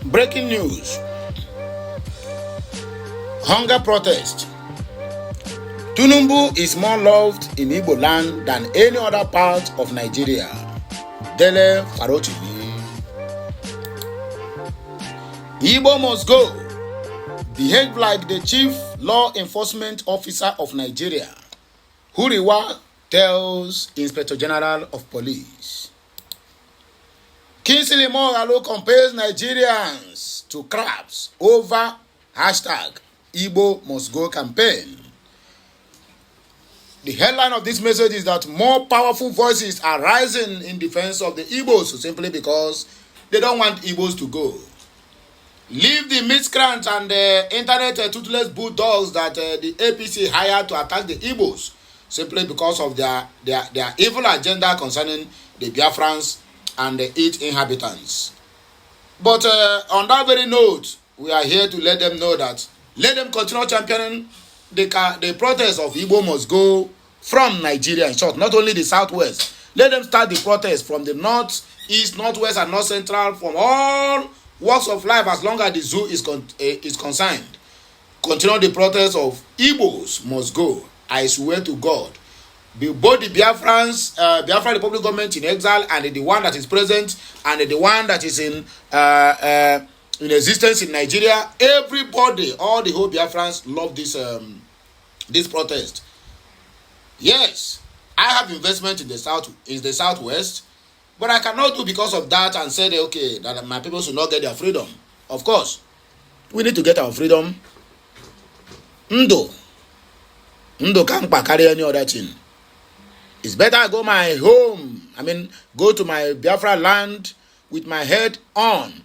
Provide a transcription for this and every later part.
Breaking news. Hunger protest. Tinubu is more loved in Igbo land than any other part of Nigeria. Dele Farotimi. Igbo must go. Behave like the chief law enforcement officer of Nigeria. Huriwa tells Inspector General of Police. Kingsley Moghalu compares Nigerians to crabs over hashtag Igbo must go campaign. The headline of this message is that more powerful voices are rising in defense of the Igbos simply because they don't want Igbos to go. Leave the miscreants and the internet toothless bulldogs that the APC hired to attack the Igbos simply because of their evil agenda concerning the Biafrans and its inhabitants. But on that very note, we are here to let them know that let them continue championing the protest of Igbo must go from Nigeria, in short, not only the southwest. Let them start the protest from the north, east, northwest, and north central, from all walks of life as long as the zoo is concerned. Continue the protest of Igbos must go. I swear to God. Both the Biafrans, Biafra Republic government in exile, and the one that is present, and the one that is in existence in Nigeria, everybody, all the whole Biafrans love this protest. Yes, I have investment in the southwest, but I cannot do because of that and say okay that my people should not get their freedom. Of course, we need to get our freedom. Ndo can't carry any other thing. It's better I go my home. Go to my Biafra land with my head on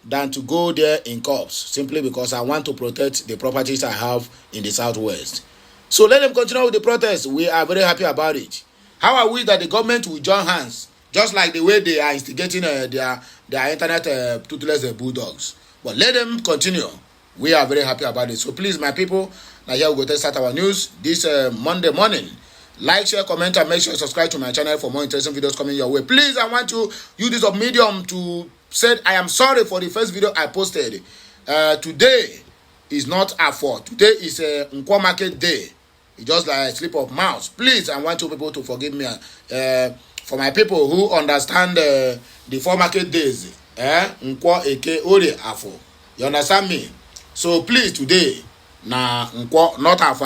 than to go there in cups simply because I want to protect the properties I have in the southwest. So let them continue with the protest. We are very happy about it. How I wish that the government will join hands, just like the way they are instigating their internet toothless bulldogs. But let them continue. We are very happy about it. So please, my people, now here we go to start our news this Monday morning. Like, share, comment, and make sure you subscribe to my channel for more interesting videos coming your way. Please, I want to use this of medium to say I am sorry for the first video I posted. Today is not a fault. Today is a Nkwo market day. It's just like a slip of mouth. Please, I want you people to forgive me. For my people who understand the 4 market days, Nkwo, Eke, Ore, Afo. You understand me? So please, today, Nkwo, not Afo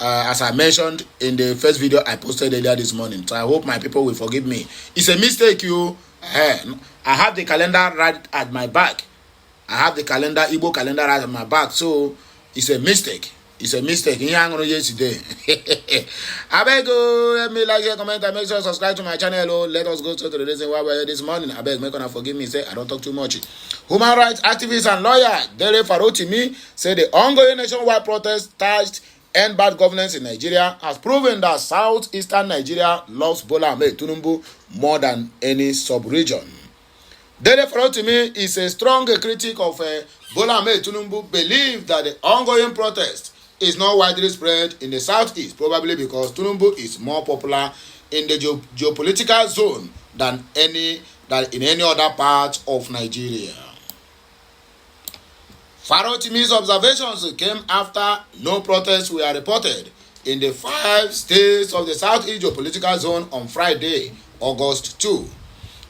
as I mentioned in the first video I posted earlier this morning. So I hope my people will forgive me. It's a mistake, I have the calendar right at my back. I have the calendar, Igbo calendar right at my back. So it's a mistake. It's a mistake. Today. I beg you, let me like, share, comment, and make sure you subscribe to my channel. Let us go to the reason why we're here this morning. I beg, make una forgive me. Say I don't talk too much. Human rights activist and lawyer Dele Farotimi said the ongoing nationwide protest touched end bad governance in Nigeria has proven that southeastern Nigeria loves Bola Ahmed Tinubu more than any sub-region. Dele Farotimi is a strong critic of Bola Ahmed Tinubu, believes that the ongoing protest is not widely spread in the southeast, probably because Tinubu is more popular in the geopolitical zone than in any other part of Nigeria. Farotimi's observations came after no protests were reported in the 5 states of the Southeast geopolitical zone on Friday, August 2.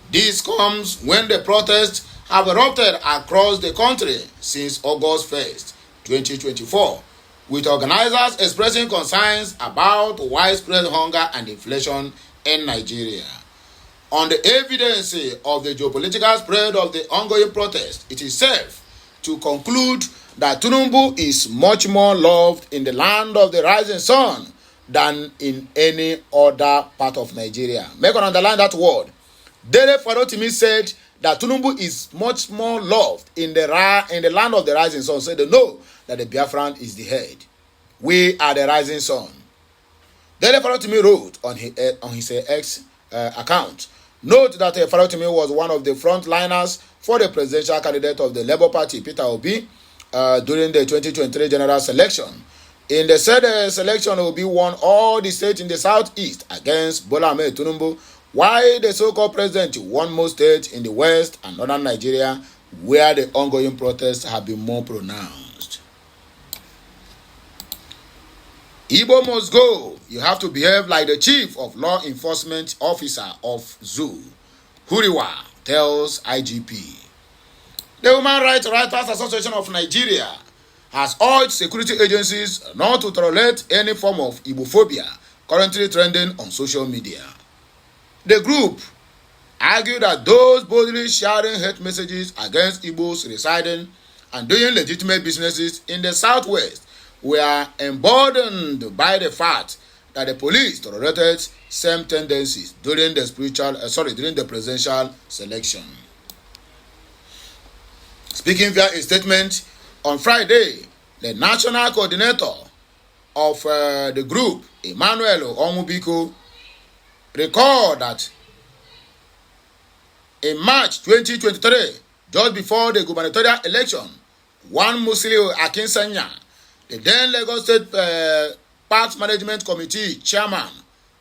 This comes when the protests have erupted across the country since August 1st, 2024, with organizers expressing concerns about widespread hunger and inflation in Nigeria. On the evidence of the geopolitical spread of the ongoing protest, it is safe to conclude that Tinubu is much more loved in the land of the rising sun than in any other part of Nigeria. Make an underline that word. Dele Farotimi said that Tinubu is much more loved in the land of the rising sun. So they know that the Biafran is the head. We are the rising sun. Dele Farotimi wrote on his X account. Note that Farotimi was one of the frontliners for the presidential candidate of the Labour Party, Peter Obi, during the 2023 general election. In the said selection, Obi won all the states in the southeast against Bola Ahmed Tinubu, while the so-called president won most states in the west and northern Nigeria where the ongoing protests have been more pronounced. Igbo must go. You have to behave like the chief of law enforcement officer of Zoo, Huriwa, tells IGP. The Human Rights Writers Association of Nigeria has urged security agencies not to tolerate any form of Igbophobia currently trending on social media. The group argued that those boldly sharing hate messages against Igbos residing and doing legitimate businesses in the Southwest were emboldened by the fact that the police tolerated same tendencies during the presidential selection. Speaking via a statement on Friday, the national coordinator of the group, Emmanuel Onwubiko, recalled that in March 2023, just before the gubernatorial election, one Musiliu Akinsanya, the then Lagos State Parks Management Committee chairman,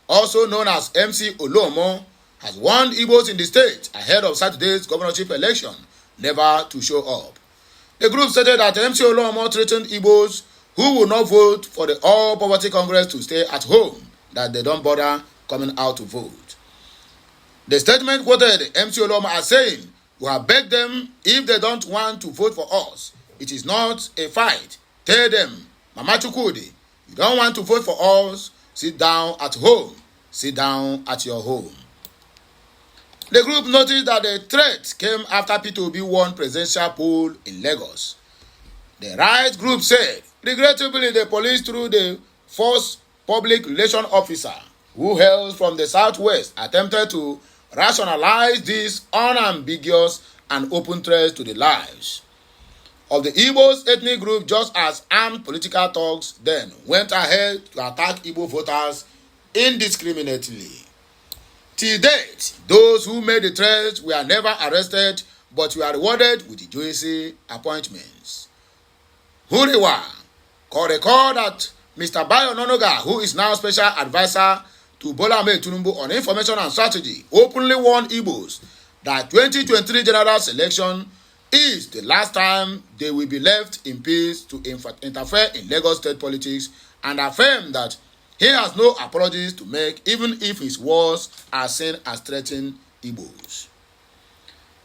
also known as MC Olomo, has warned Igbos in the state ahead of Saturday's governorship election never to show up. The group stated that MC Olomo threatened Igbos who will not vote for the All Poverty Congress to stay at home, that they don't bother coming out to vote. The statement quoted MC Olomo as saying, "We have begged them if they don't want to vote for us. It is not a fight. Tell them, Mama Chukwudi, you don't want to vote for us, sit down at home. Sit down at your home." The group noticed that the threat came after P2B won presidential poll in Lagos. The right group said, regrettably, the police, through the force public relation officer who hails from the Southwest, attempted to rationalize this unambiguous and open threat to the lives of the Igbos ethnic group, just as armed political thugs then went ahead to attack Igbo voters indiscriminately. Till date, those who made the threat were never arrested, but were rewarded with juicy appointments. Huriwa recalled that Mr. Bayo Nonoga, who is now special advisor to Bola Ahmed Tinubu on information and strategy, openly warned Igbos that 2023 general election is the last time they will be left in peace to interfere in Lagos state politics, and affirmed that he has no apologies to make, even if his words are seen as threatening Igbos.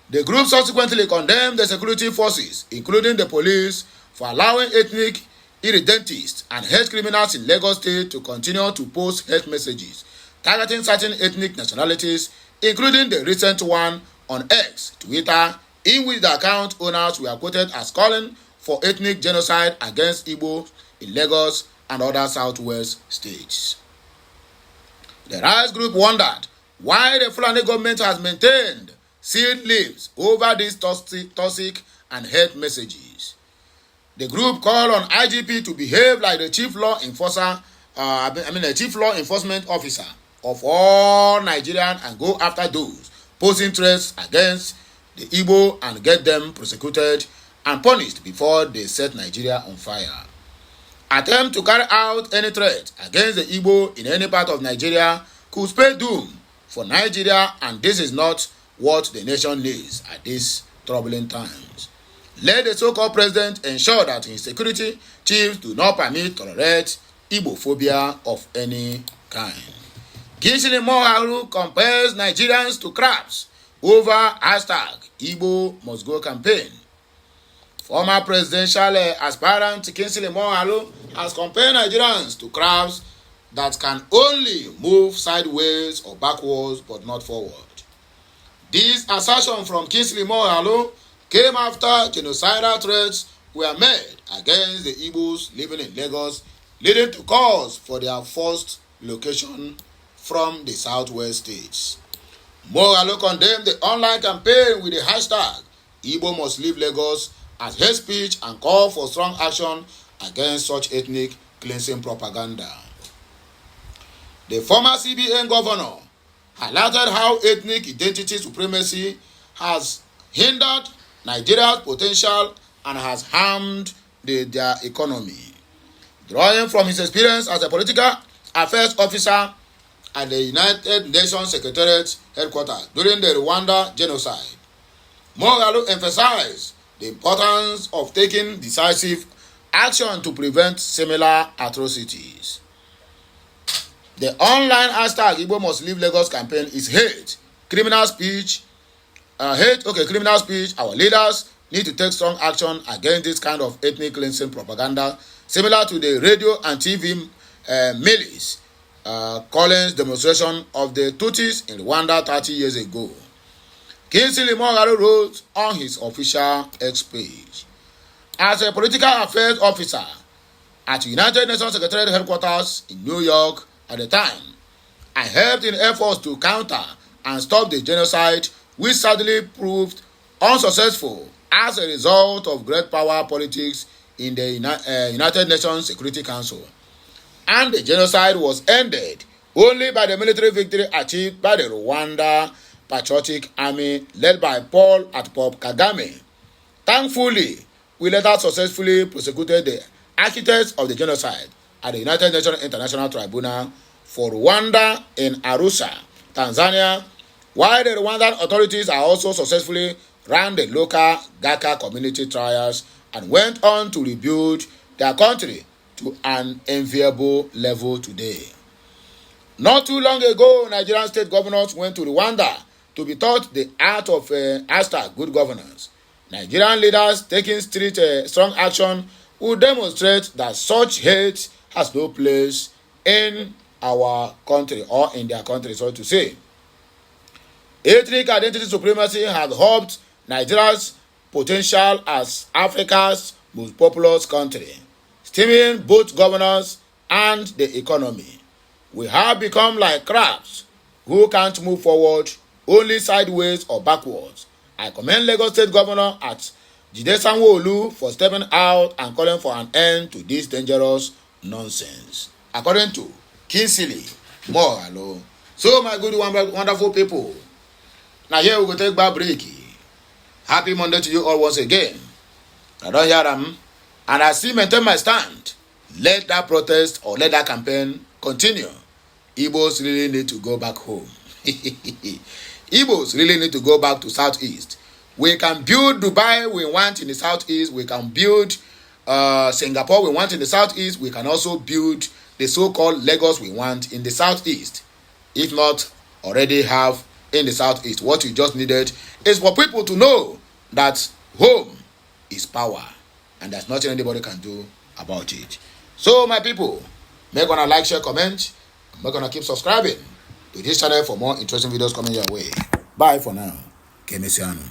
The group subsequently condemned the security forces, including the police, for allowing ethnic irredentists and hate criminals in Lagos State to continue to post hate messages targeting certain ethnic nationalities, including the recent one on X, Twitter, in which the account owners were quoted as calling for ethnic genocide against Igbo in Lagos and other Southwest states. The rights group wondered why the Fulani government has maintained sealed lips over these toxic and hate messages. The group called on IGP to behave like the chief law enforcement officer of all Nigerians and go after those posing threats against the Igbo and get them prosecuted and punished before they set Nigeria on fire. Attempt to carry out any threat against the Igbo in any part of Nigeria could spell doom for Nigeria, and this is not what the nation needs at these troubling times. Let the so-called president ensure that his security chiefs do not tolerate Igbophobia of any kind. Kingsley Moghalu compares Nigerians to crabs over #Igbo must go campaign. Former presidential aspirant Kingsley Moghalu has compared Nigerians to crabs that can only move sideways or backwards but not forward. This assertion from Kingsley Moghalu came after genocidal threats were made against the Igbos living in Lagos, leading to calls for their forced location from the Southwest states. Moghalu condemned the online campaign with the hashtag Igbo must leave Lagos as hate speech and called for strong action against such ethnic cleansing propaganda. The former CBN governor highlighted how ethnic identity supremacy has hindered Nigeria's potential and has harmed their economy. Drawing from his experience as a political affairs officer at the United Nations Secretariat headquarters during the Rwanda genocide, Moghalu emphasized the importance of taking decisive action to prevent similar atrocities. The online hashtag Igbo must leave Lagos campaign is hate, criminal speech. Criminal speech. Our leaders need to take strong action against this kind of ethnic cleansing propaganda, similar to the radio and TV milice Collins demonstration of the Tutsis in Rwanda 30 years ago. Kingsley Moghalu wrote on his official X page, as a political affairs officer at United Nations Secretariat headquarters in New York at the time, I helped in efforts to counter and stop the genocide, which sadly proved unsuccessful as a result of great power politics in the United Nations Security Council. And the genocide was ended only by the military victory achieved by the Rwanda Patriotic Army led by Paul Atpop Kagame. Thankfully, we later successfully prosecuted the architects of the genocide at the United Nations International Tribunal for Rwanda in Arusha, Tanzania, while the Rwandan authorities are also successfully ran the local Gaka community trials and went on to rebuild their country to an enviable level today. Not too long ago, Nigerian state governors went to Rwanda to be taught the art of good governance. Nigerian leaders taking strong action will demonstrate that such hate has no place in our country or in their country, so to say. Ethnic identity supremacy has helped Nigeria's potential as Africa's most populous country, stemming both governance and the economy. We have become like crabs who can't move forward, only sideways or backwards. I commend Lagos State Governor at Jide Sanwo-Olu for stepping out and calling for an end to this dangerous nonsense. According to Kingsley Moghalu. So, my good, wonderful people, now here we go take back break. Happy Monday to you all once again. I don't hear them, and I still maintain my stand. Let that protest or let that campaign continue. Igbos really need to go back home. Igbos really need to go back to Southeast. We can build Dubai we want in the Southeast. We can build Singapore we want in the Southeast. We can also build the so-called Lagos we want in the Southeast. If not already have in the Southeast. What you just needed is for people to know that home is power. And there's nothing anybody can do about it. So, my people, make gonna like, share, comment. We're gonna keep subscribing to this channel for more interesting videos coming your way. Bye for now. Kemesiano.